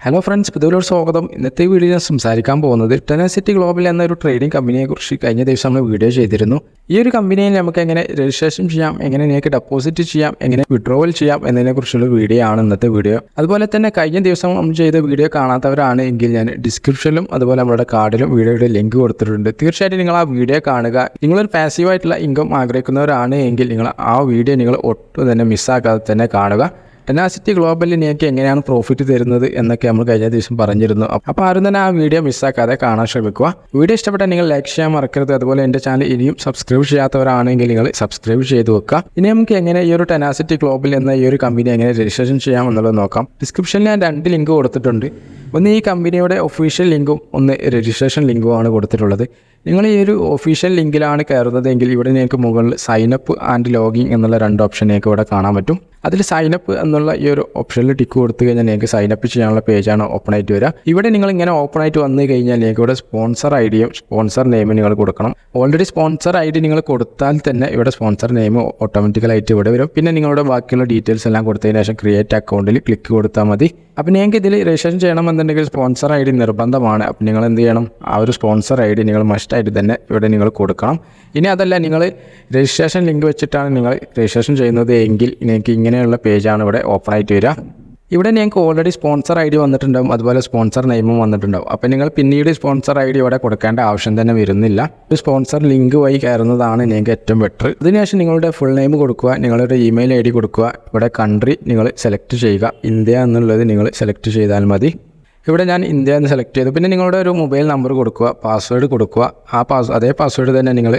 Hello friends, പുതിയൊരു സ്വാഗതം. ഇന്നത്തെ വീഡിയോ ഞാൻ സംസാരിക്കാൻ പോകുന്നത് ടെനസിറ്റി ഗ്ലോബൽ എന്നൊരു ട്രേഡിംഗ് കമ്പനിയെക്കുറിച്ച് കഴിഞ്ഞ ദിവസം നമ്മൾ വീഡിയോ ചെയ്തിരുന്നു. ഈ ഒരു കമ്പനിയിൽ നമുക്ക് എങ്ങനെ രജിസ്ട്രേഷൻ ചെയ്യാം, എങ്ങനെ നിങ്ങൾക്ക് ഡെപ്പോസിറ്റ് ചെയ്യാം, എങ്ങനെ വിഡ്രോവൽ ചെയ്യാം എന്നതിനെക്കുറിച്ചുള്ള വീഡിയോ ആണ് ഇന്നത്തെ വീഡിയോ. അതുപോലെ തന്നെ കഴിഞ്ഞ ദിവസം നമ്മൾ ചെയ്ത വീഡിയോ കാണാത്തവരാണ് എങ്കിൽ ഞാൻ ഡിസ്ക്രിപ്ഷനിലും അതുപോലെ നമ്മുടെ കാർഡിലും വീഡിയോയുടെ ലിങ്ക് കൊടുത്തിട്ടുണ്ട്. തീർച്ചയായിട്ടും നിങ്ങൾ ആ വീഡിയോ കാണുക. നിങ്ങളൊരു പാസീവായിട്ടുള്ള ഇൻകം ആഗ്രഹിക്കുന്നവരാണ് എങ്കിൽ നിങ്ങൾ ആ വീഡിയോ നിങ്ങൾ ഒട്ടും തന്നെ മിസ്സാക്കാതെ തന്നെ കാണുക. ടെനസിറ്റി ഗ്ലോബലിൽ നിങ്ങൾക്ക് എങ്ങനെയാണ് പ്രോഫിറ്റ് തരുന്നത് എന്നൊക്കെ നമ്മൾ കഴിഞ്ഞ ദിവസം പറഞ്ഞിരുന്നു. അപ്പോൾ ആരും തന്നെ ആ വീഡിയോ മിസ്സാക്കാതെ കാണാൻ ശ്രമിക്കുക. വീഡിയോ ഇഷ്ടപ്പെട്ടാൽ നിങ്ങൾ ലൈക്ക് ചെയ്യാൻ മറക്കരുത്. അതുപോലെ എൻ്റെ ചാനൽ ഇനിയും സബ്സ്ക്രൈബ് ചെയ്യാത്തവരാണെങ്കിൽ നിങ്ങൾ സബ്സ്ക്രൈബ് ചെയ്ത് വെക്കുക. ഇനി നമുക്ക് എങ്ങനെ ഈ ഒരു ടെനസിറ്റി ഗ്ലോബൽ എന്ന ഈ ഒരു കമ്പനി എങ്ങനെ രജിസ്ട്രേഷൻ ചെയ്യാം എന്നുള്ളത് നോക്കാം. ഡിസ്ക്രിപ്ഷനിൽ ഞാൻ 2 ലിങ്ക് കൊടുത്തിട്ടുണ്ട്. ഒന്ന് ഈ കമ്പനിയുടെ ഒഫീഷ്യൽ ലിങ്കും ഒന്ന് രജിസ്ട്രേഷൻ ലിങ്കുമാണ് കൊടുത്തിട്ടുള്ളത്. നിങ്ങൾ ഈ ഒരു ഒഫീഷ്യൽ ലിങ്കിലാണ് കയറുന്നതെങ്കിൽ ഇവിടെ നിങ്ങൾക്ക് മുകളിൽ സൈനപ്പ് ആൻഡ് ലോഗിൻ എന്നുള്ള 2 ഓപ്ഷൻ നിങ്ങൾക്ക് ഇവിടെ കാണാൻ പറ്റും. അതിൽ സൈനപ്പ് എന്നുള്ള ഈ ഒരു ഓപ്ഷനിൽ ടിക്ക് കൊടുത്തു കഴിഞ്ഞാൽ നിങ്ങൾക്ക് സൈനപ്പ് ചെയ്യാനുള്ള പേജാണ് ഓപ്പൺ ആയിട്ട് വരിക. ഇവിടെ നിങ്ങൾ ഇങ്ങനെ ഓപ്പൺ ആയിട്ട് വന്നു കഴിഞ്ഞാൽ നിങ്ങൾക്ക് ഇവിടെ സ്പോൺസർ ഐഡിയും സ്പോൺസർ നെയിമും നിങ്ങൾ കൊടുക്കണം. ഓൾറെഡി സ്പോൺസർ ഐ ഡി നിങ്ങൾ കൊടുത്താൽ തന്നെ ഇവിടെ സ്പോൺസർ നെയിം ഓട്ടോമാറ്റിക്കലായിട്ട് ഇവിടെ വരും. പിന്നെ നിങ്ങളുടെ ബാക്കിയുള്ള ഡീറ്റെയിൽസ് എല്ലാം കൊടുത്തതിന് ശേഷം ക്രിയേറ്റ് അക്കൗണ്ടിൽ ക്ലിക്ക് കൊടുത്താൽ മതി. അപ്പോൾ നിങ്ങൾക്ക് ഇതിൽ രജിസ്ട്രേഷൻ ചെയ്യണമെന്നുണ്ടെങ്കിൽ സ്പോൺസർ ഐ ഡി നിർബന്ധമാണ്. അപ്പോൾ നിങ്ങൾ എന്ത് ചെയ്യണം, ആ ഒരു സ്പോൺസർ ഐ ഡി നിങ്ങൾ മസ്റ്റായിട്ട് തന്നെ ഇവിടെ നിങ്ങൾ കൊടുക്കണം. ഇനി അതല്ല, നിങ്ങൾ രജിസ്ട്രേഷൻ ലിങ്ക് വെച്ചിട്ടാണ് നിങ്ങൾ രജിസ്ട്രേഷൻ ചെയ്യുന്നത് എങ്കിൽ നിങ്ങൾക്ക് ഇങ്ങനെയുള്ള പേജാണ് ഇവിടെ ഓപ്പൺ ആയിട്ട് വരിക. ഇവിടെ നിങ്ങൾക്ക് ഓൾറെഡി സ്പോൺസർ ഐ ഡി വന്നിട്ടുണ്ടാവും, അതുപോലെ സ്പോൺസർ നെയിമും വന്നിട്ടുണ്ടാവും. അപ്പോൾ നിങ്ങൾ പിന്നീട് സ്പോൺസർ ഐ ഡി ഇവിടെ കൊടുക്കേണ്ട ആവശ്യം തന്നെ വരുന്നില്ല. ഒരു സ്പോൺസർ ലിങ്ക് വഴി കയറുന്നതാണ് നിങ്ങൾക്ക് ഏറ്റവും ബെറ്റർ. അതിനുശേഷം നിങ്ങളുടെ ഫുൾ നെയിം കൊടുക്കുക, നിങ്ങളുടെ ഇമെയിൽ ഐ ഡി കൊടുക്കുക. ഇവിടെ കൺട്രി നിങ്ങൾ സെലക്ട് ചെയ്യുക. ഇന്ത്യ എന്നുള്ളത് നിങ്ങൾ സെലക്ട് ചെയ്താൽ മതി. ഇവിടെ ഞാൻ ഇന്ത്യ എന്ന് സെലക്ട് ചെയ്തു. പിന്നെ നിങ്ങളുടെ ഒരു മൊബൈൽ നമ്പർ കൊടുക്കുക, പാസ്വേഡ് കൊടുക്കുക. അതേ പാസ്വേഡ് തന്നെ നിങ്ങൾ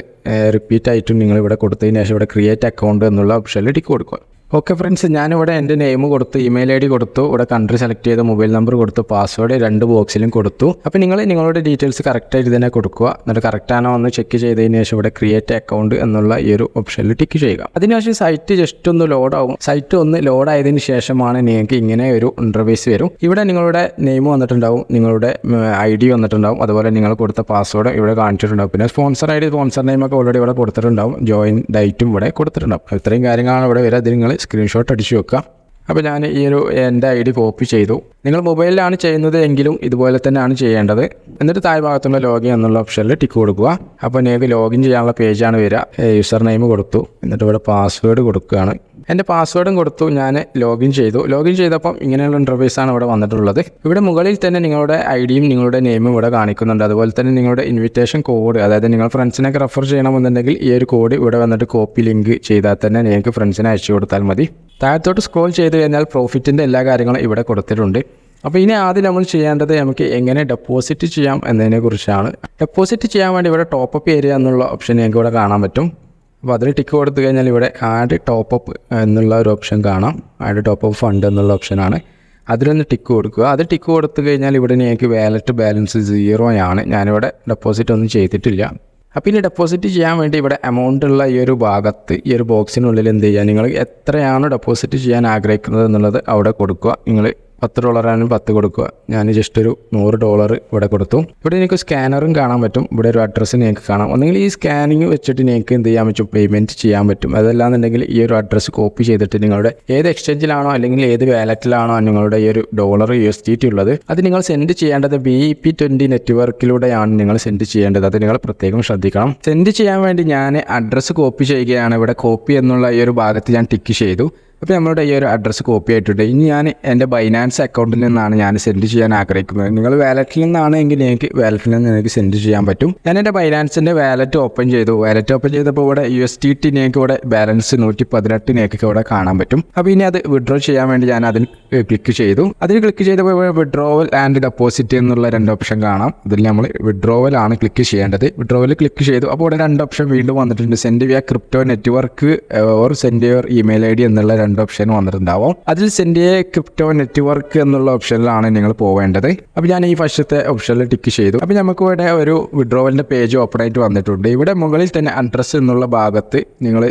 റിപ്പീറ്റ് ആയിട്ടും നിങ്ങൾ ഇവിടെ കൊടുത്തതിന് ശേഷം ഇവിടെ ക്രിയേറ്റ് അക്കൗണ്ട് എന്നുള്ള ഓപ്ഷനിൽ ടിക്ക് കൊടുക്കുക. ഓക്കെ ഫ്രണ്ട്സ്, ഞാനിവിടെ എൻ്റെ നെയിം കൊടുത്തു, ഇമെയിൽ ഐ ഡി കൊടുത്തു, ഇവിടെ കൺട്രി സെലക്ട് ചെയ്ത് മൊബൈൽ നമ്പർ കൊടുത്തു, പാസ്വേഡ് 2 ബോക്സിലും കൊടുത്തു. അപ്പോൾ നിങ്ങൾ നിങ്ങളുടെ ഡീറ്റെയിൽസ് കറക്റ്റായിട്ട് തന്നെ കൊടുക്കുക. എന്നിട്ട് കറക്റ്റാണോ എന്ന് ചെക്ക് ചെയ്തതിന് ശേഷം ഇവിടെ ക്രിയേറ്റ് അക്കൗണ്ട് എന്നുള്ള ഈ ഒരു ഓപ്ഷനിൽ ടിക്ക് ചെയ്യുക. അതിനുശേഷം സൈറ്റ് ജസ്റ്റ് ഒന്ന് ലോഡാവും. സൈറ്റ് ഒന്ന് ലോഡായതിനു ശേഷമാണ് നിങ്ങൾക്ക് ഇങ്ങനെ ഒരു ഇൻ്റർഫേസ് വരും. ഇവിടെ നിങ്ങളുടെ നെയിം വന്നിട്ടുണ്ടാവും, നിങ്ങളുടെ ഐ ഡി വന്നിട്ടുണ്ടാവും, അതുപോലെ നിങ്ങൾ കൊടുത്ത പാസ്വേഡ് ഇവിടെ കാണിച്ചിട്ടുണ്ടാവും. പിന്നെ സ്പോൺസർ ഐ ഡി സ്പോൺസർ നെയിമൊക്കെ ഓൾറെഡി ഇവിടെ കൊടുത്തിട്ടുണ്ടാവും, ജോയിൻ ഡേറ്റും ഇവിടെ കൊടുത്തിട്ടുണ്ടാവും. ഇത്രയും കാര്യങ്ങളാണ് ഇവിടെ വരിക. അതിൽ നിങ്ങൾ സ്ക്രീൻഷോട്ട് അടിച്ചു വെക്കുക. അപ്പോൾ ഞാൻ ഈ ഒരു എൻ്റെ ഐ ഡി കോപ്പി ചെയ്തു. നിങ്ങൾ മൊബൈലിലാണ് ചെയ്യുന്നത് എങ്കിലും ഇതുപോലെ തന്നെയാണ് ചെയ്യേണ്ടത്. എന്നിട്ട് താഴ്ഭാഗത്തുള്ള ലോഗിൻ എന്നുള്ള ഓപ്ഷനിൽ ടിക്ക് കൊടുക്കുക. അപ്പോൾ നിങ്ങൾക്ക് ലോഗിൻ ചെയ്യാനുള്ള പേജാണ് വരിക. യൂസർ നെയിം കൊടുത്തു, എന്നിട്ട് ഇവിടെ പാസ്വേഡ് കൊടുക്കുകയാണ്. എൻ്റെ പാസ്വേഡും കൊടുത്തു, ഞാൻ ലോഗിൻ ചെയ്തു. ലോഗിൻ ചെയ്തപ്പം ഇങ്ങനെയുള്ള ഇൻ്റർഫേസാണ് ഇവിടെ വന്നിട്ടുള്ളത്. ഇവിടെ മുകളിൽ തന്നെ നിങ്ങളുടെ ഐ ഡിയും നിങ്ങളുടെ നെയിമും ഇവിടെ കാണിക്കുന്നുണ്ട്. അതുപോലെ തന്നെ നിങ്ങളുടെ ഇൻവിറ്റേഷൻ കോഡ്, അതായത് നിങ്ങൾ ഫ്രണ്ട്സിനൊക്കെ റെഫർ ചെയ്യണമെന്നുണ്ടെങ്കിൽ ഈ ഒരു കോഡ് ഇവിടെ വന്നിട്ട് കോപ്പി ലിങ്ക് ചെയ്താൽ തന്നെ നിങ്ങൾക്ക് ഫ്രണ്ട്സിനെ അയച്ചു കൊടുത്താൽ മതി. താഴത്തോട്ട് സ്ക്രോൾ ചെയ്ത് കഴിഞ്ഞാൽ പ്രോഫിറ്റിൻ്റെ എല്ലാ കാര്യങ്ങളും ഇവിടെ കൊടുത്തിട്ടുണ്ട്. അപ്പോൾ ഇനി ആദ്യം നമ്മൾ ചെയ്യേണ്ടത് നമുക്ക് എങ്ങനെ ഡെപ്പോസിറ്റ് ചെയ്യാം എന്നതിനെക്കുറിച്ചാണ്. ഡെപ്പോസിറ്റ് ചെയ്യാൻ വേണ്ടി ഇവിടെ ടോപ്പപ്പ് ഏരിയ എന്നുള്ള ഓപ്ഷൻ നിങ്ങൾക്ക് ഇവിടെ കാണാൻ പറ്റും. അപ്പോൾ അതിൽ ടിക്ക് കൊടുത്തു കഴിഞ്ഞാൽ ഇവിടെ ആഡ് ടോപ്പപ്പ് എന്നുള്ള ഒരു ഓപ്ഷൻ കാണാം. ആഡ് ടോപ്പപ്പ് ഫണ്ട് എന്നുള്ള ഓപ്ഷനാണ്. അതിലൊന്ന് ടിക്ക് കൊടുക്കുക. അത് ടിക്ക് കൊടുത്തു കഴിഞ്ഞാൽ ഇവിടെ നിങ്ങൾക്ക് വാലറ്റ് ബാലൻസ് 0 ആണ്. ഞാനിവിടെ ഡെപ്പോസിറ്റ് ഒന്നും ചെയ്തിട്ടില്ല. അപ്പോൾ ഇനി ഡെപ്പോസിറ്റ് ചെയ്യാൻ വേണ്ടി ഇവിടെ എമൗണ്ട് ഉള്ള ഈ ഒരു ഭാഗത്ത് ഈ ഒരു ബോക്സിനുള്ളിൽ എന്ത് ചെയ്യുക, നിങ്ങൾ എത്രയാണ് ഡെപ്പോസിറ്റ് ചെയ്യാൻ ആഗ്രഹിക്കുന്നത് എന്നുള്ളത് അവിടെ കൊടുക്കുക. നിങ്ങൾ $10 10 കൊടുക്കുക. ഞാൻ ജസ്റ്റ് ഒരു $100 ഇവിടെ കൊടുത്തു. ഇവിടെ നിങ്ങൾക്ക് സ്കാനറും കാണാൻ പറ്റും. ഇവിടെ ഒരു അഡ്രസ്സ് നിങ്ങൾക്ക് കാണാം. ഒന്നെങ്കിൽ ഈ സ്കാനിങ് വെച്ചിട്ട് നിങ്ങൾക്ക് എന്ത് ചെയ്യാൻ പറ്റും, പേയ്മെൻറ്റ് ചെയ്യാൻ പറ്റും. അതല്ലാന്നുണ്ടെങ്കിൽ ഈ ഒരു അഡ്രസ്സ് കോപ്പി ചെയ്തിട്ട് നിങ്ങളുടെ ഏത് എക്സ്ചേഞ്ചിലാണോ അല്ലെങ്കിൽ ഏത് വാലറ്റിലാണോ നിങ്ങളുടെ ഈ ഒരു $USDT ഉള്ളത് അത് നിങ്ങൾ സെൻഡ് ചെയ്യേണ്ടത് BIP20 നെറ്റ്വർക്കിലൂടെയാണ് നിങ്ങൾ സെൻഡ് ചെയ്യേണ്ടത്. അത് നിങ്ങൾ പ്രത്യേകം ശ്രദ്ധിക്കണം. സെൻഡ് ചെയ്യാൻ വേണ്ടി ഞാൻ അഡ്രസ്സ് കോപ്പി ചെയ്യുകയാണ്. ഇവിടെ കോപ്പി എന്നുള്ള ഈ ഒരു ഭാഗത്ത് ഞാൻ ടിക്ക് ചെയ്തു. അപ്പോൾ നമ്മളുടെ ഈ ഒരു അഡ്രസ്സ് കോപ്പി ആയിട്ടുണ്ട്. ഇനി ഞാൻ എൻ്റെ ബൈനാൻസ് അക്കൗണ്ടിൽ നിന്നാണ് ഞാൻ സെൻഡ് ചെയ്യാൻ ആഗ്രഹിക്കുന്നത്. നിങ്ങൾ വാലറ്റിൽ നിന്നാണ് എങ്കിൽ എനിക്ക് വാലറ്റിൽ നിന്ന് എനിക്ക് സെൻഡ് ചെയ്യാൻ പറ്റും. ഞാൻ എൻ്റെ ബൈനാൻസിൻ്റെ വാലറ്റ് ഓപ്പൺ ചെയ്തു. വാലറ്റ് ഓപ്പൺ ചെയ്തപ്പോൾ ഇവിടെ USDT നിങ്ങൾക്ക് ഇവിടെ ബാലൻസ് 118 നിങ്ങൾക്ക് ഇവിടെ കാണാൻ പറ്റും. അപ്പോൾ ഇനി അത് വിഡ്രോ ചെയ്യാൻ വേണ്ടി ഞാൻ അതിൽ ക്ലിക്ക് ചെയ്തു. അതിൽ ക്ലിക്ക് ചെയ്തപ്പോൾ ഇവിടെ വിഡ്രോവൽ ആൻഡ് ഡെപ്പോസിറ്റ് എന്നുള്ള 2 ഓപ്ഷൻ കാണാം. അതിൽ നമ്മൾ വിഡ്രോവൽ ആണ് ക്ലിക്ക് ചെയ്യേണ്ടത്. വിഡ്രോവൽ ക്ലിക്ക് ചെയ്തു. അപ്പോൾ ഇവിടെ 2 ഓപ്ഷൻ വീണ്ടും വന്നിട്ടുണ്ട്. Send via crypto network or send your email I D എന്നുള്ള 2 ഓപ്ഷൻ വന്നിട്ടുണ്ടാവും. അതിൽ സെൻഡ് ക്രിപ്റ്റോ നെറ്റ്വർക്ക് എന്നുള്ള ഓപ്ഷനിലാണ് നിങ്ങൾ പോവേണ്ടത്. അപ്പോൾ ഞാൻ ഈ ഫസ്റ്റത്തെ ഓപ്ഷനിൽ ടിക്ക് ചെയ്തു. അപ്പോൾ നമുക്ക് ഇവിടെ ഒരു വിഡ്രോവലിൻ്റെ പേജ് ഓപ്പൺ ആയിട്ട് വന്നിട്ടുണ്ട്. ഇവിടെ മുകളിൽ തന്നെ അഡ്രസ്സ് എന്നുള്ള ഭാഗത്ത് നിങ്ങൾ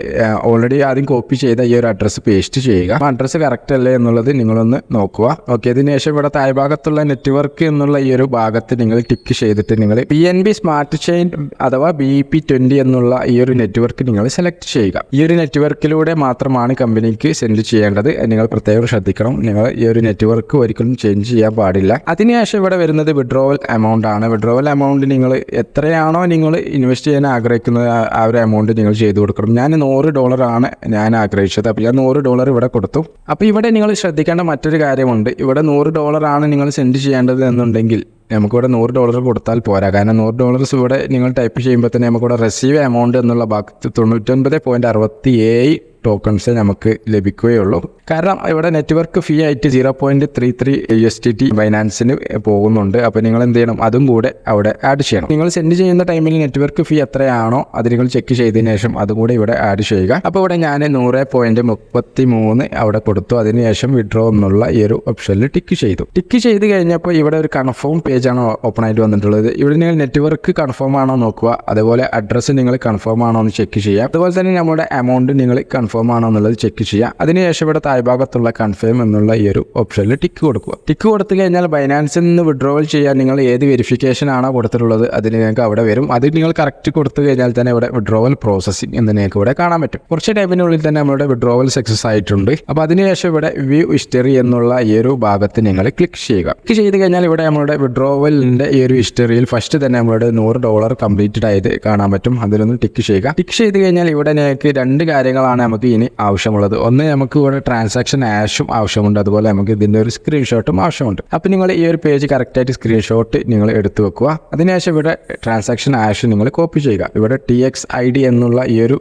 ഓൾറെഡി ആദ്യം കോപ്പി ചെയ്ത ഈ ഒരു അഡ്രസ്സ് പേസ്റ്റ് ചെയ്യുക. അഡ്രസ്സ് കറക്റ്റ് അല്ലേ എന്നുള്ളത് നിങ്ങളൊന്ന് നോക്കുക. ഓക്കെ, അതിനുശേഷം ഇവിടെ താഴ്ഭാഗത്തുള്ള നെറ്റ്വർക്ക് എന്നുള്ള ഈ ഒരു ഭാഗത്ത് നിങ്ങൾ ടിക്ക് ചെയ്തിട്ട് നിങ്ങൾ PNB സ്മാർട്ട് ചെയിൻ അഥവാ BIP20 എന്നുള്ള ഈ ഒരു നെറ്റ്വർക്ക് നിങ്ങൾ സെലക്ട് ചെയ്യുക. ഈ ഒരു നെറ്റ്വർക്കിലൂടെ മാത്രമാണ് കമ്പനിക്ക് സെൻഡ് ചെയ്യേണ്ടത് നിങ്ങൾ പ്രത്യേകം ശ്രദ്ധിക്കണം. നിങ്ങൾ ഈ ഒരു നെറ്റ്വർക്ക് ഒരിക്കലും ചേഞ്ച് ചെയ്യാൻ പാടില്ല. അതിനുശേഷം ഇവിടെ വരുന്നത് വിഡ്രോവൽ എമൗണ്ട് ആണ്. വിഡ്രോവൽ എമൗണ്ട് നിങ്ങൾ എത്രയാണോ നിങ്ങൾ ഇൻവെസ്റ്റ് ചെയ്യാൻ ആഗ്രഹിക്കുന്നത് ആ ഒരു എമൗണ്ട് നിങ്ങൾ ചെയ്തു കൊടുക്കണം. ഞാൻ $100 ആണ് ഞാൻ ആഗ്രഹിച്ചത്. അപ്പോൾ ഞാൻ $100 ഇവിടെ കൊടുത്തു. അപ്പോൾ ഇവിടെ നിങ്ങൾ ശ്രദ്ധിക്കേണ്ട മറ്റൊരു കാര്യമുണ്ട്. ഇവിടെ $100 ആണ് നിങ്ങൾ സെൻഡ് ചെയ്യേണ്ടത് എന്നുണ്ടെങ്കിൽ നമുക്കിവിടെ $100 കൊടുത്താൽ പോരാ. കാരണം $100 ഇവിടെ നിങ്ങൾ ടൈപ്പ് ചെയ്യുമ്പോൾ തന്നെ നമുക്കിവിടെ റിസീവ് എമൗണ്ട് എന്നുള്ള ഭാഗത്ത് 99.67 ടോക്കൺസ് നമുക്ക് ലഭിക്കുകയുള്ളൂ. കാരണം ഇവിടെ നെറ്റ്വർക്ക് ഫീ ആയിട്ട് 0.33 USDT ബൈനാൻസിന് പോകുന്നുണ്ട്. അപ്പോൾ നിങ്ങൾ എന്ത് ചെയ്യണം, അതും കൂടെ അവിടെ ആഡ് ചെയ്യണം. നിങ്ങൾ സെൻഡ് ചെയ്യുന്ന ടൈമിൽ നെറ്റ്വർക്ക് ഫീ എത്രയാണോ അത് നിങ്ങൾ ചെക്ക് ചെയ്തതിന് ശേഷം അതും കൂടെ ഇവിടെ ആഡ് ചെയ്യുക. അപ്പോൾ ഇവിടെ ഞാൻ 100.33 അവിടെ കൊടുത്തു. അതിനുശേഷം വിഡ്രോ എന്നുള്ള ഈ ഒരു ഓപ്ഷനിൽ ടിക്ക് ചെയ്തു. ടിക്ക് ചെയ്ത് കഴിഞ്ഞപ്പോൾ ഇവിടെ ഒരു കൺഫേം പേജാണ് ഓപ്പൺ ആയിട്ട് വന്നിട്ടുള്ളത്. ഇവിടെ നിങ്ങൾ നെറ്റ്വർക്ക് കൺഫേം ആണോ നോക്കുക, അതുപോലെ അഡ്രസ്സ് നിങ്ങൾ കൺഫേം ആണോ എന്ന് ചെക്ക് ചെയ്യുക. അതുപോലെ തന്നെ നമ്മുടെ എമൗണ്ട് നിങ്ങൾ കൺഫേം ആണോ എന്നുള്ളത് ചെക്ക് ചെയ്യുക. അതിനുശേഷം ഇവിടെ താഴ്ഭാഗത്തുള്ള കൺഫേം എന്നുള്ള ഈ ഒരു ഓപ്ഷനിൽ ടിക്ക് കൊടുക്കുക. ടിക്ക് കൊടുത്തു കഴിഞ്ഞാൽ ബൈനാൻസിൽ നിന്ന് വിഡ്രോവൽ ചെയ്യാൻ നിങ്ങൾ ഏത് വെരിഫിക്കേഷൻ ആണോ കൊടുത്തിട്ടുള്ളത് അതിന് നിങ്ങൾക്ക് അവിടെ വരും. അത് നിങ്ങൾ കറക്റ്റ് കൊടുത്തു കഴിഞ്ഞാൽ തന്നെ ഇവിടെ വിഡ്രോവൽ പ്രോസസ്സിംഗ് എന്ന് നിങ്ങൾക്ക് ഇവിടെ കാണാൻ പറ്റും. കുറച്ച് ടൈമിനുള്ളിൽ തന്നെ നമ്മുടെ വിഡ്രോവൽ സക്സസ് ആയിട്ടുണ്ട്. അപ്പോൾ അതിനുശേഷം ഇവിടെ വ്യൂ ഹിസ്റ്ററി എന്നുള്ള ഈ ഒരു ഭാഗത്ത് നിങ്ങൾ ക്ലിക്ക് ചെയ്യുക. ക്ലിക്ക് ചെയ്ത് കഴിഞ്ഞാൽ ഇവിടെ നമ്മുടെ വിഡ്രോവലിൻ്റെ ഈ ഒരു ഹിസ്റ്ററിയിൽ ഫസ്റ്റ് തന്നെ നമ്മുടെ $100 കംപ്ലീറ്റഡ് ആയത് കാണാൻ പറ്റും. അതിലൊന്ന് ടിക്ക് ചെയ്യുക. ടിക്ക് ചെയ്ത് കഴിഞ്ഞാൽ ഇവിടെ നിങ്ങൾക്ക് രണ്ട് കാര്യങ്ങളാണ് നമുക്ക് ഇനി ആവശ്യമുള്ളത്. ഒന്ന്, നമുക്ക് ഇവിടെ ട്രാൻസാക്ഷൻ ആഷും ആവശ്യമുണ്ട്. അതുപോലെ നമുക്ക് ഇതിൻ്റെ ഒരു സ്ക്രീൻഷോട്ടും ആവശ്യമുണ്ട്. അപ്പോൾ നിങ്ങൾ ഈ ഒരു പേജ് കറക്റ്റായിട്ട് സ്ക്രീൻഷോട്ട് നിങ്ങൾ എടുത്തു വെക്കുക. അതിനുശേഷം ഇവിടെ ട്രാൻസാക്ഷൻ ആഷ് നിങ്ങൾ കോപ്പി ചെയ്യുക. ഇവിടെ TXID എന്നുള്ള ഈ ഒരു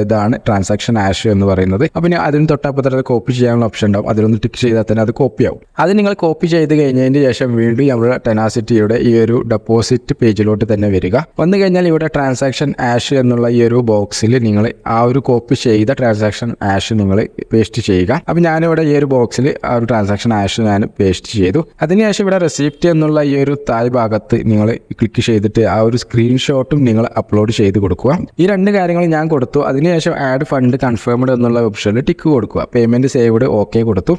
ഇതാണ് ട്രാൻസാക്ഷൻ ആഷ് എന്ന് പറയുന്നത്. അപ്പോൾ അതിന് തൊട്ടപ്പോൾ തന്നെ കോപ്പി ചെയ്യാനുള്ള ഓപ്ഷൻ ഉണ്ടാവും. അതിലൊന്ന് ടിക്ക് ചെയ്താൽ തന്നെ അത് കോപ്പി ആവും. അത് നിങ്ങൾ കോപ്പി ചെയ്ത് കഴിഞ്ഞതിന് ശേഷം വീണ്ടും നമ്മുടെ ടെനാസിറ്റിയുടെ ഈ ഒരു ഡെപ്പോസിറ്റ് പേജിലോട്ട് തന്നെ വരിക. വന്നു കഴിഞ്ഞാൽ ഇവിടെ ട്രാൻസാക്ഷൻ ആഷ് എന്നുള്ള ഈ ഒരു ബോക്സിൽ നിങ്ങൾ ആ ഒരു കോപ്പി ചെയ്ത ട്രാൻസാക്ഷൻ ആഷ് നിങ്ങൾ പേസ്റ്റ് ചെയ്യുക. അപ്പോൾ ഞാനിവിടെ ഈ ഒരു ബോക്സിൽ ആ ഒരു ട്രാൻസാക്ഷൻ ആഷ് ഞാൻ പേസ്റ്റ് ചെയ്തു. അതിനുശേഷം ഇവിടെ റെസിപ്റ്റ് എന്നുള്ള ഈ ഒരു താഴ് ഭാഗത്ത് നിങ്ങൾ ക്ലിക്ക് ചെയ്തിട്ട് ആ ഒരു സ്ക്രീൻഷോട്ടും നിങ്ങൾ അപ്ലോഡ് ചെയ്ത് കൊടുക്കുക. ഈ രണ്ട് കാര്യങ്ങൾ ഞാൻ കൊടുത്തു. അതിനുശേഷം ആഡ് ഫണ്ട് കൺഫേംഡ് എന്നുള്ള ഓപ്ഷനിൽ ടിക്ക് കൊടുക്കുക. പേയ്മെൻറ്റ് സേവ്ഡ് ഓക്കെ കൊടുത്തു.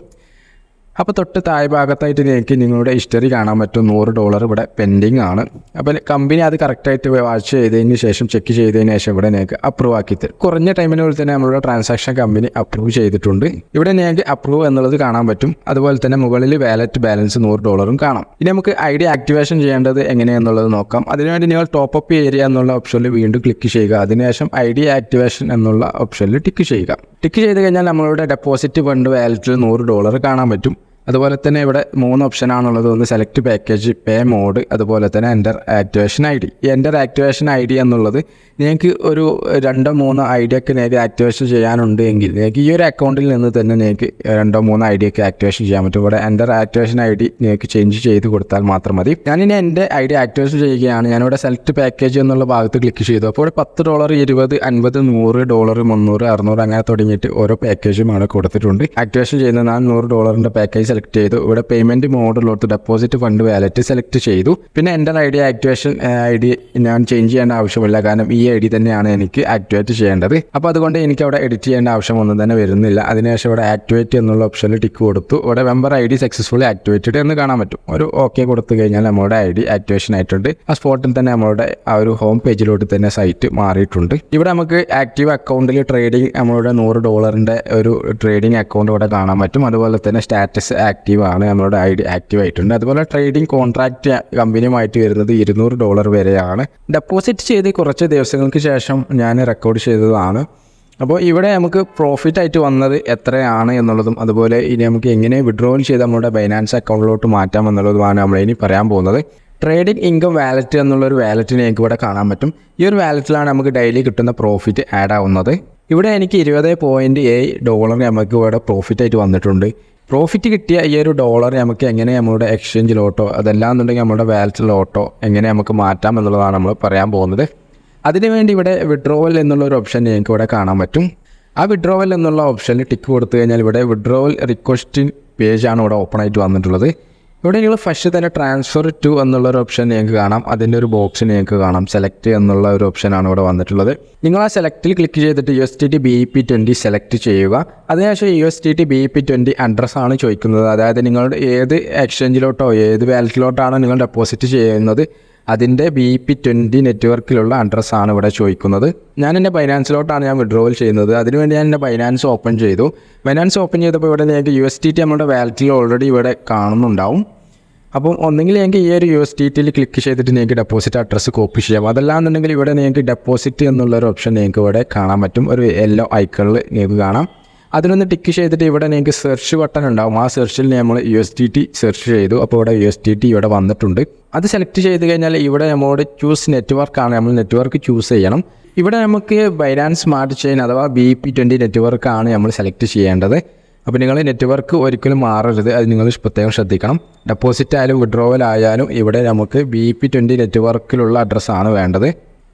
അപ്പോൾ തൊട്ട് താഴെ ഭാഗത്തായിട്ട് എനിക്ക് നിങ്ങളുടെ ഹിസ്റ്ററി കാണാൻ പറ്റും. $100 ഇവിടെ പെൻഡിങ് ആണ്. അപ്പോൾ കമ്പനി അത് കറക്റ്റായിട്ട് വാച്ച് ചെയ്തതിന് ശേഷം ചെക്ക് ചെയ്തതിന് ശേഷം ഇവിടെ നിങ്ങൾക്ക് അപ്രൂവ് ആക്കി തരും. കുറഞ്ഞ ടൈമിനുള്ളിൽ തന്നെ നമ്മളുടെ ട്രാൻസാക്ഷൻ കമ്പനി അപ്രൂവ് ചെയ്തിട്ടുണ്ട്. ഇവിടെ നിങ്ങൾക്ക് അപ്രൂവ് എന്നുള്ളത് കാണാൻ പറ്റും. അതുപോലെ തന്നെ മുകളിൽ വാലറ്റ് ബാലൻസ് $100 കാണാം. ഇനി നമുക്ക് ID ആക്ടിവേഷൻ ചെയ്യേണ്ടത് എങ്ങനെയെന്നുള്ളത് നോക്കാം. അതിനുവേണ്ടി നിങ്ങൾ ടോപ്പ് അപ്പ് ഏരിയ എന്നുള്ള ഓപ്ഷനിൽ വീണ്ടും ക്ലിക്ക് ചെയ്യുക. അതിനുശേഷം ID ആക്ടിവേഷൻ എന്നുള്ള ഓപ്ഷനിൽ ടിക്ക് ചെയ്യുക. ടിക്ക് ചെയ്ത് കഴിഞ്ഞാൽ നമ്മളുടെ ഡെപ്പോസിറ്റ് ഫണ്ട് വാലറ്റിൽ $100 കാണാൻ പറ്റും. അതുപോലെ തന്നെ ഇവിടെ 3 ഓപ്ഷനാണുള്ളത്. ഒന്ന് സെലക്ട് പാക്കേജ്, പേ മോഡ്, അതുപോലെ തന്നെ എൻ്റർ ആക്ടിവേഷൻ ID. ഈ എൻ്റർ ആക്ടിവേഷൻ ID എന്നുള്ളത് നിങ്ങൾക്ക് ഒരു 2-3 ID ഒക്കെ നിങ്ങൾക്ക് ആക്ടിവേഷൻ ചെയ്യാനുണ്ട് എങ്കിൽ നിങ്ങൾക്ക് ഈ ഒരു അക്കൗണ്ടിൽ നിന്ന് തന്നെ നിങ്ങൾക്ക് 2-3 ID ഒക്കെ ആക്ടിവേഷൻ ചെയ്യാൻ പറ്റും. ഇവിടെ എൻ്റർ ആക്ടിവേഷൻ ID നിങ്ങൾക്ക് ചേഞ്ച് ചെയ്ത് കൊടുത്താൽ മാത്രം മതി. ഞാനിനി എൻ്റെ ID ആക്ടിവേഷൻ ചെയ്യുകയാണ്. ഞാനിവിടെ സെലക്ട് പാക്കേജ് എന്നുള്ള ഭാഗത്ത് ക്ലിക്ക് ചെയ്തു. അപ്പോൾ ഇവിടെ $10, $20, $50, $100, $300, $600 അങ്ങനെ തുടങ്ങിയിട്ട് ഓരോ പാക്കേജും അവിടെ കൊടുത്തിട്ടുണ്ട്. ആക്ടിവേഷൻ ചെയ്യുന്ന ഞാൻ $100 പാക്കേജ് സെലക്ട് ചെയ്തു. ഇവിടെ പേയ്മെൻറ്റ് മോഡിലോട്ട് ഡെപ്പോസിറ്റ് ഫണ്ട് വാലറ്റ് സെലക്ട് ചെയ്തു. പിന്നെ എൻ്റെ ID ആക്ടിവേഷൻ ID ഞാൻ ചേഞ്ച് ചെയ്യേണ്ട ആവശ്യമില്ല. കാരണം ഈ ID തന്നെയാണ് എനിക്ക് ആക്ടിവേറ്റ് ചെയ്യേണ്ടത്. അപ്പോൾ അതുകൊണ്ട് എനിക്ക് അവിടെ എഡിറ്റ് ചെയ്യേണ്ട ആവശ്യമൊന്നും തന്നെ വരുന്നില്ല. അതിനുശേഷം ഇവിടെ ആക്ടിവേറ്റ് എന്നുള്ള ഓപ്ഷനിൽ ടിക്ക് കൊടുത്തു. ഇവിടെ മെമ്പർ ID സക്സസ്ഫുള്ളി ആക്ടിവേറ്റഡ് എന്ന് കാണാൻ പറ്റും. ഒരു ഓക്കെ കൊടുത്തു കഴിഞ്ഞാൽ നമ്മുടെ ID ആക്ടിവേഷൻ ആയിട്ടുണ്ട്. ആ സ്പോട്ടിൽ തന്നെ നമ്മളുടെ ആ ഒരു ഹോം പേജിലോട്ട് തന്നെ സൈറ്റ് മാറിയിട്ടുണ്ട്. ഇവിടെ നമുക്ക് ആക്റ്റീവ് അക്കൗണ്ടിൽ ട്രേഡിംഗ് നമ്മളുടെ $100 ഒരു ട്രേഡിംഗ് അക്കൗണ്ട് ഇവിടെ കാണാൻ പറ്റും. അതുപോലെ തന്നെ സ്റ്റാറ്റസ് ആക്റ്റീവ് ആണ്, നമ്മളുടെ ID ആക്റ്റീവ് ആയിട്ടുണ്ട്. അതുപോലെ ട്രേഡിംഗ് കോൺട്രാക്റ്റ് കമ്പനിയുമായിട്ട് വരുന്നത് $200 വരെയാണ്. ഡെപ്പോസിറ്റ് ചെയ്ത് കുറച്ച് ദിവസങ്ങൾക്ക് ശേഷം ഞാൻ റെക്കോർഡ് ചെയ്തതാണ്. അപ്പോൾ ഇവിടെ നമുക്ക് പ്രോഫിറ്റ് ആയിട്ട് വന്നത് എത്രയാണ് എന്നുള്ളതും അതുപോലെ ഇനി നമുക്ക് എങ്ങനെ വിഡ്രോവൽ ചെയ്ത് നമ്മുടെ ബൈനാൻസ് അക്കൗണ്ടിലോട്ട് മാറ്റാം എന്നുള്ളതുമാണ് നമ്മളിനി പറയാൻ പോകുന്നത്. ട്രേഡിംഗ് ഇൻകം വാലറ്റ് എന്നുള്ളൊരു വാലറ്റിനെ എനിക്ക് ഇവിടെ കാണാൻ പറ്റും. ഈ ഒരു വാലറ്റിലാണ് നമുക്ക് ഡെയിലി കിട്ടുന്ന പ്രോഫിറ്റ് ആഡ് ആവുന്നത്. ഇവിടെ എനിക്ക് $20.7 നമുക്ക് ഇവിടെ പ്രോഫിറ്റ് ആയിട്ട് വന്നിട്ടുണ്ട്. പ്രോഫിറ്റ് കിട്ടിയ ഈ ഒരു $1 നമുക്ക് എങ്ങനെ നമ്മുടെ എക്സ്ചേഞ്ചിലോട്ടോ അതല്ലാന്നുണ്ടെങ്കിൽ നമ്മുടെ വാലറ്റിലോട്ടോ എങ്ങനെ നമുക്ക് മാറ്റാം എന്നുള്ളതാണ് നമ്മൾ പറയാൻ പോകുന്നത്. അതിനുവേണ്ടി ഇവിടെ വിഡ്രോവൽ എന്നുള്ളൊരു ഓപ്ഷൻ നിങ്ങൾക്ക് ഇവിടെ കാണാൻ പറ്റും. ആ വിഡ്രോവൽ എന്നുള്ള ഓപ്ഷനിൽ ടിക്ക് കൊടുത്തു കഴിഞ്ഞാൽ ഇവിടെ വിഡ്രോവൽ റിക്വസ്റ്റിംഗ് പേജാണ് ഇവിടെ ഓപ്പൺ ആയിട്ട് വന്നിട്ടുള്ളത്. ഇവിടെ നിങ്ങൾ ഫസ്റ്റ് തന്നെ ട്രാൻസ്ഫർ ടു എന്നുള്ളൊരു ഓപ്ഷൻ നിങ്ങൾക്ക് കാണാം. അതിൻ്റെ ഒരു ബോക്സ് നിങ്ങൾക്ക് കാണാം. സെലക്ട് എന്നുള്ള ഒരു ഓപ്ഷനാണ് ഇവിടെ വന്നിട്ടുള്ളത്. നിങ്ങൾ ആ സെലക്റ്റിൽ ക്ലിക്ക് ചെയ്തിട്ട് USDT BEP20 സെലക്ട് ചെയ്യുക. അതിനുശേഷം USDT BEP20 അഡ്രസ്സാണ് ചോദിക്കുന്നത്. അതായത് നിങ്ങളുടെ ഏത് എക്സ്ചേഞ്ചിലോട്ടോ ഏത് വാലറ്റിലോട്ടാണോ നിങ്ങൾ ഡെപ്പോസിറ്റ് ചെയ്യുന്നത് അതിൻ്റെ BP20 നെറ്റ്വർക്കിലുള്ള അഡ്രസ്സാണ് ഇവിടെ ചോദിക്കുന്നത്. ഞാൻ എൻ്റെ ബൈനാൻസിലോട്ടാണ് ഞാൻ വിഡ്രോവൽ ചെയ്യുന്നത്. അതിനുവേണ്ടി ഞാൻ എൻ്റെ ബൈനാൻസ് ഓപ്പൺ ചെയ്തു. ബൈനാൻസ് ഓപ്പൺ ചെയ്തപ്പോൾ ഇവിടെ നിങ്ങൾക്ക് USDT നമ്മുടെ വാലറ്റിൽ ഓൾറെഡി ഇവിടെ കാണുന്നുണ്ടാവും. അപ്പം ഒന്നെങ്കിൽ നിങ്ങൾക്ക് ഈ ഒരു USDTയിൽ ക്ലിക്ക് ചെയ്തിട്ട് നിങ്ങൾക്ക് ഡെപ്പോസിറ്റ് അഡ്രസ്സ് കോപ്പി ചെയ്യാം. അതല്ലാന്നുണ്ടെങ്കിൽ ഇവിടെ നിങ്ങൾക്ക് ഡെപ്പോസിറ്റ് എന്നുള്ളൊരു ഓപ്ഷൻ നിങ്ങൾക്ക് ഇവിടെ കാണാൻ പറ്റും. ഒരു യെല്ലോ ഐക്കണിൽ നിങ്ങൾക്ക് കാണാം. അതിനൊന്ന് ടിക്ക് ചെയ്തിട്ട് ഇവിടെ നിങ്ങൾക്ക് സെർച്ച് ബട്ടൺ ഉണ്ടാവും. ആ സെർച്ചിൽ നമ്മൾ USDT സെർച്ച് ചെയ്തു. അപ്പോൾ ഇവിടെ USDT ഇവിടെ വന്നിട്ടുണ്ട്. അത് സെലക്ട് ചെയ്ത് കഴിഞ്ഞാൽ ഇവിടെ നമ്മളോട് ചൂസ് നെറ്റ്വർക്കാണ്. നമ്മൾ നെറ്റ്വർക്ക് ചൂസ് ചെയ്യണം. ഇവിടെ നമുക്ക് ബൈനാൻസ് സ്മാർട്ട് ചെയിൻ അഥവാ BP20 നെറ്റ്വർക്കാണ് നമ്മൾ സെലക്ട് ചെയ്യേണ്ടത്. അപ്പോൾ നിങ്ങൾ നെറ്റ്വർക്ക് ഒരിക്കലും മാറരുത്, അത് നിങ്ങൾ പ്രത്യേകം ശ്രദ്ധിക്കണം. ഡെപ്പോസിറ്റ് ആയാലും വിഡ്രോവൽ ആയാലും ഇവിടെ നമുക്ക് BP20 നെറ്റ്വർക്കിലുള്ള അഡ്രസ്സാണ് വേണ്ടത്.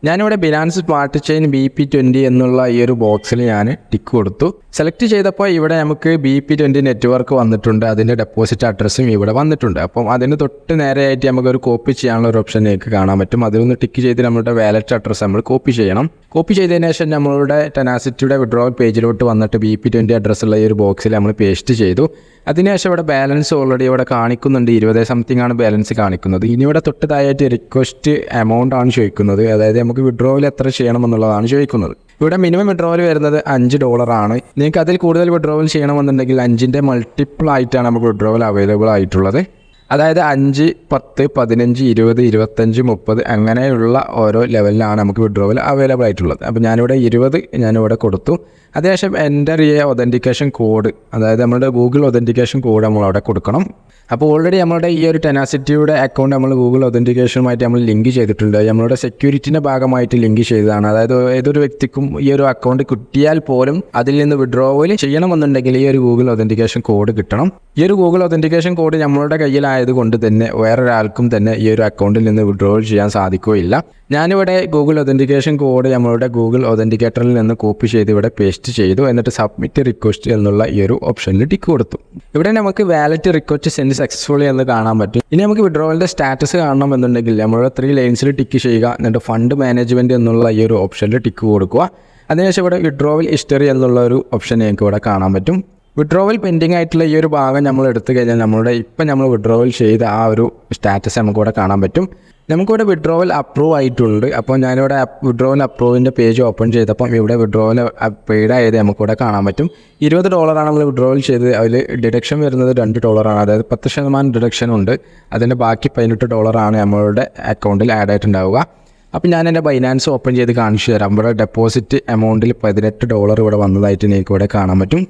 ഞാനിവിടെ ബിനാൻസ് സ്മാർട്ട് ചെയിൻ BP20 എന്നുള്ള ഈ ഒരു ബോക്സിൽ ഞാൻ ടിക്ക് കൊടുത്തു. സെലക്ട് ചെയ്തപ്പോൾ ഇവിടെ നമുക്ക് BP20 നെറ്റ്വർക്ക് വന്നിട്ടുണ്ട്. അതിൻ്റെ ഡെപ്പോസിറ്റ് അഡ്രസ്സും ഇവിടെ വന്നിട്ടുണ്ട്. അപ്പം അതിന് തൊട്ട് നേരെയായിട്ട് നമുക്കൊരു കോപ്പി ചെയ്യാനുള്ള ഒരു ഓപ്ഷൻ നിങ്ങൾക്ക് കാണാൻ പറ്റും. അതിലൊന്ന് ടിക്ക് ചെയ്ത് നമ്മുടെ വാലറ്റ് അഡ്രസ്സ് നമ്മൾ കോപ്പി ചെയ്യണം. കോപ്പി ചെയ്തതിന് ശേഷം നമ്മളുടെ ടെനാസിറ്റിയുടെ വിഡ്രോവൽ പേജിലോട്ട് വന്നിട്ട് BP20 അഡ്രസ്സുള്ള ഈ ഒരു ബോക്സിൽ നമ്മൾ പേസ്റ്റ് ചെയ്തു. അതിനുശേഷം ഇവിടെ ബാലൻസ് ഓൾറെഡി ഇവിടെ കാണിക്കുന്നുണ്ട്. 20 സംതിങ് ആണ് ബാലൻസ് കാണിക്കുന്നത്. ഇനി ഇവിടെ തൊട്ടതായിട്ട് റിക്വസ്റ്റ് എമൗണ്ട് ആണ് ചോദിക്കുന്നത്. അതായത് നമുക്ക് വിഡ്രോവൽ എത്ര ചെയ്യണമെന്നുള്ളതാണ് ചോദിക്കുന്നത്. ഇവിടെ മിനിമം വിഡ്രോവൽ വരുന്നത് $5 ആണ്. നിങ്ങൾക്ക് അതിൽ കൂടുതൽ വിഡ്രോവൽ ചെയ്യണമെന്നുണ്ടെങ്കിൽ 5ൻ്റെ മൾട്ടിപ്പിൾ ആയിട്ടാണ് നമുക്ക് വിഡ്രോവൽ അവൈലബിൾ ആയിട്ടുള്ളത്. അതായത് 5, 10, 15, 20, 25, 30 അങ്ങനെയുള്ള ഓരോ ലെവലിലാണ് നമുക്ക് വിഡ്രോവൽ അവൈലബിൾ ആയിട്ടുള്ളത്. അപ്പോൾ ഞാനിവിടെ 20 ഞാനിവിടെ കൊടുത്തു. അതിനുശേഷം എൻ്റർ ചെയ്യുക ഒതൻറ്റിക്കേഷൻ കോഡ്, അതായത് നമ്മുടെ ഗൂഗിൾ ഒതൻറ്റിക്കേഷൻ കോഡ് നമ്മൾ അവിടെ കൊടുക്കണം. അപ്പോൾ ഓൾറെഡി നമ്മുടെ ഈ ഒരു ടെനാസിറ്റിയുടെ അക്കൗണ്ട് നമ്മൾ ഗൂഗിൾ ഒതൻറ്റിക്കേഷനുമായിട്ട് നമ്മൾ ലിങ്ക് ചെയ്തിട്ടുണ്ട്. നമ്മളുടെ സെക്യൂരിറ്റിൻ്റെ ഭാഗമായിട്ട് ലിങ്ക് ചെയ്തതാണ്. അതായത് ഏതൊരു വ്യക്തിക്കും ഈ ഒരു അക്കൗണ്ട് കിട്ടിയാൽ പോലും അതിൽ നിന്ന് വിഡ്രോവൽ ചെയ്യണമെന്നുണ്ടെങ്കിൽ ഈ ഒരു ഗൂഗിൾ ഒതൻറ്റിക്കേഷൻ കോഡ് കിട്ടണം. ഈ ഒരു ഗൂഗിൾ ഒതൻറ്റിക്കേഷൻ കോഡ് നമ്മളുടെ കയ്യിലായതുകൊണ്ട് തന്നെ വേറൊരാൾക്കും തന്നെ ഈ ഒരു അക്കൗണ്ടിൽ നിന്ന് വിഡ്രോവൽ ചെയ്യാൻ സാധിക്കുകയില്ല. ഞാനിവിടെ ഗൂഗിൾ ഒതൻറ്റിക്കേഷൻ കോഡ് നമ്മളുടെ ഗൂഗിൾ ഒതൻറ്റിക്കേറ്ററിൽ നിന്ന് കോപ്പി ചെയ്ത് ഇവിടെ പേസ്റ്റ് ചെയ്തു. എന്നിട്ട് സബ്മിറ്റ് റിക്വസ്റ്റ് എന്നുള്ള ഈ ഒരു ഓപ്ഷനിൽ ടിക്ക് കൊടുത്തു. ഇവിടെ നമുക്ക് വാലറ്റ് റിക്വസ്റ്റ് സെൻഡ് സക്സസ്ഫുള്ളി എന്ന് കാണാൻ പറ്റും. ഇനി നമുക്ക് വിഡ്രോവലിൻ്റെ സ്റ്റാറ്റസ് കാണണമെന്നുണ്ടെങ്കിൽ നമ്മളുടെ 3 ലൈൻസിൽ ടിക്ക് ചെയ്യുക. എന്നിട്ട് ഫണ്ട് മാനേജ്മെൻറ്റ് എന്നുള്ള ഈ ഒരു ഓപ്ഷനിൽ ടിക്ക് കൊടുക്കുക. അതിനുശേഷം ഇവിടെ വിഡ്രോവൽ ഹിസ്റ്ററി എന്നുള്ള ഒരു ഓപ്ഷൻ നിങ്ങൾക്ക് ഇവിടെ കാണാൻ പറ്റും. വിഡ്രോവൽ പെൻഡിങ് ആയിട്ടുള്ള ഈ ഒരു ഭാഗം നമ്മൾ എടുത്തു കഴിഞ്ഞാൽ നമ്മളുടെ ഇപ്പം നമ്മൾ വിഡ്രോവൽ ചെയ്ത ആ ഒരു സ്റ്റാറ്റസ് നമുക്കിവിടെ കാണാൻ പറ്റും. നമുക്കിവിടെ വിഡ്രോവൽ അപ്രൂവ് ആയിട്ടുണ്ട്. അപ്പോൾ ഞാനിവിടെ വിഡ്രോവൽ അപ്രൂവിൻ്റെ പേജ് ഓപ്പൺ ചെയ്തപ്പം ഇവിടെ വിഡ്രോവൽ പെയ്ഡ് ആയത് നമുക്കിവിടെ കാണാൻ പറ്റും. $20 നമ്മൾ വിഡ്രോവൽ ചെയ്ത് അതിൽ ഡിഡക്ഷൻ വരുന്നത് $2 ആണ്. അതായത് 10% ഡിഡക്ഷൻ ഉണ്ട്. അതിൻ്റെ ബാക്കി $18 ആണ് നമ്മളുടെ അക്കൗണ്ടിൽ ആഡ് ആയിട്ടുണ്ടാവുക. അപ്പോൾ ഞാൻ എൻ്റെ ബൈനാൻസ് ഓപ്പൺ ചെയ്ത് കാണിച്ചു തരാം. ഇവിടെ ഡെപ്പോസിറ്റ് എമൗണ്ടിൽ $18 ഇവിടെ വന്നതായിട്ട് നിങ്ങൾക്ക് ഇവിടെ കാണാൻ പറ്റും.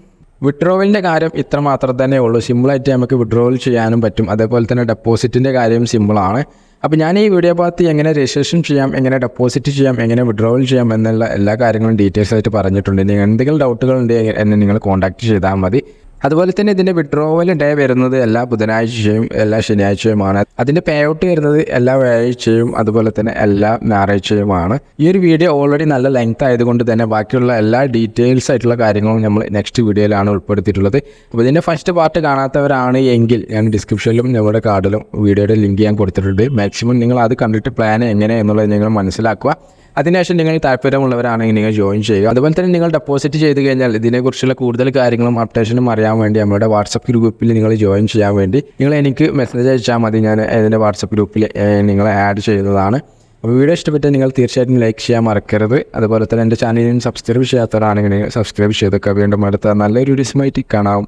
വിഡ്രോവലിൻ്റെ കാര്യം ഇത്ര മാത്രം തന്നെ ഉള്ളൂ. സിമ്പിളായിട്ട് നമുക്ക് വിഡ്രോവൽ ചെയ്യാനും പറ്റും. അതേപോലെ തന്നെ ഡെപ്പോസിറ്റിൻ്റെ കാര്യം സിമ്പിളാണ്. അപ്പോൾ ഞാൻ ഈ വീഡിയോ ഭാഗത്ത് എങ്ങനെ രജിസ്ട്രേഷൻ ചെയ്യാം, എങ്ങനെ ഡെപ്പോസിറ്റ് ചെയ്യാം, എങ്ങനെ വിഡ്രോവൽ ചെയ്യാം എന്നുള്ള എല്ലാ കാര്യങ്ങളും ഡീറ്റെയിൽസ് ആയിട്ട് പറഞ്ഞിട്ടുണ്ട്. നിങ്ങൾ എന്തെങ്കിലും ഡൗട്ടുകൾ ഉണ്ടെങ്കിൽ എന്നെ നിങ്ങൾ കോൺടാക്റ്റ് ചെയ്താൽ മതി. അതുപോലെ തന്നെ ഇതിൻ്റെ വിഡ്രോവൽ ഡേ വരുന്നത് എല്ലാ ബുധനാഴ്ചയും എല്ലാ ശനിയാഴ്ചയുമാണ്. അതിൻ്റെ പേ ഔട്ട് വരുന്നത് എല്ലാ വ്യാഴാഴ്ചയും അതുപോലെ തന്നെ എല്ലാ ഞായറാഴ്ചയുമാണ്. ഈ ഒരു വീഡിയോ ഓൾറെഡി നല്ല ലെങ്ത് ആയതുകൊണ്ട് തന്നെ ബാക്കിയുള്ള എല്ലാ ഡീറ്റെയിൽസ് ആയിട്ടുള്ള കാര്യങ്ങളും നമ്മൾ നെക്സ്റ്റ് വീഡിയോയിലാണ് ഉൾപ്പെടുത്തിയിട്ടുള്ളത്. അപ്പോൾ ഇതിൻ്റെ ഫസ്റ്റ് പാർട്ട് കാണാത്തവരാണ് എങ്കിൽ ഞാൻ ഡിസ്ക്രിപ്ഷനിലും നമ്മുടെ കാർഡിലും വീഡിയോയുടെ ലിങ്ക് ഞാൻ കൊടുത്തിട്ടുണ്ട്. മാക്സിമം നിങ്ങൾ അത് കണ്ടിട്ട് പ്ലാൻ എങ്ങനെ എന്നുള്ളത് നിങ്ങൾ മനസ്സിലാക്കുക. അതിനുശേഷം നിങ്ങൾ താല്പര്യമുള്ളവരാണെങ്കിൽ നിങ്ങൾ ജോയിൻ ചെയ്യുക. അതുപോലെ തന്നെ നിങ്ങൾ ഡെപ്പോസിറ്റ് ചെയ്ത് കഴിഞ്ഞാൽ ഇതിനെക്കുറിച്ചുള്ള കൂടുതൽ കാര്യങ്ങളും അപ്ഡേഷനും അറിയാൻ വേണ്ടി നമ്മുടെ വാട്സപ്പ് ഗ്രൂപ്പിൽ നിങ്ങൾ ജോയിൻ ചെയ്യാൻ വേണ്ടി നിങ്ങൾ എനിക്ക് മെസ്സേജ് അയച്ചാൽ മതി. ഞാൻ ഇതിൻ്റെ വാട്സപ്പ് ഗ്രൂപ്പിൽ നിങ്ങളെ ആഡ് ചെയ്യുന്നതാണ്. അപ്പോൾ വീഡിയോ ഇഷ്ടപ്പെട്ടാൽ നിങ്ങൾ തീർച്ചയായിട്ടും ലൈക്ക് ചെയ്യാൻ മറക്കരുത്. അതുപോലെ തന്നെ എൻ്റെ ചാനലിന് സബ്സ്ക്രൈബ് ചെയ്യാത്തവരാണെങ്കിൽ നിങ്ങൾ സബ്സ്ക്രൈബ് ചെയ്തൊക്കെ വീണ്ടും അടുത്ത നല്ലൊരു വീഡിയോസുമായിട്ട് കാണാം.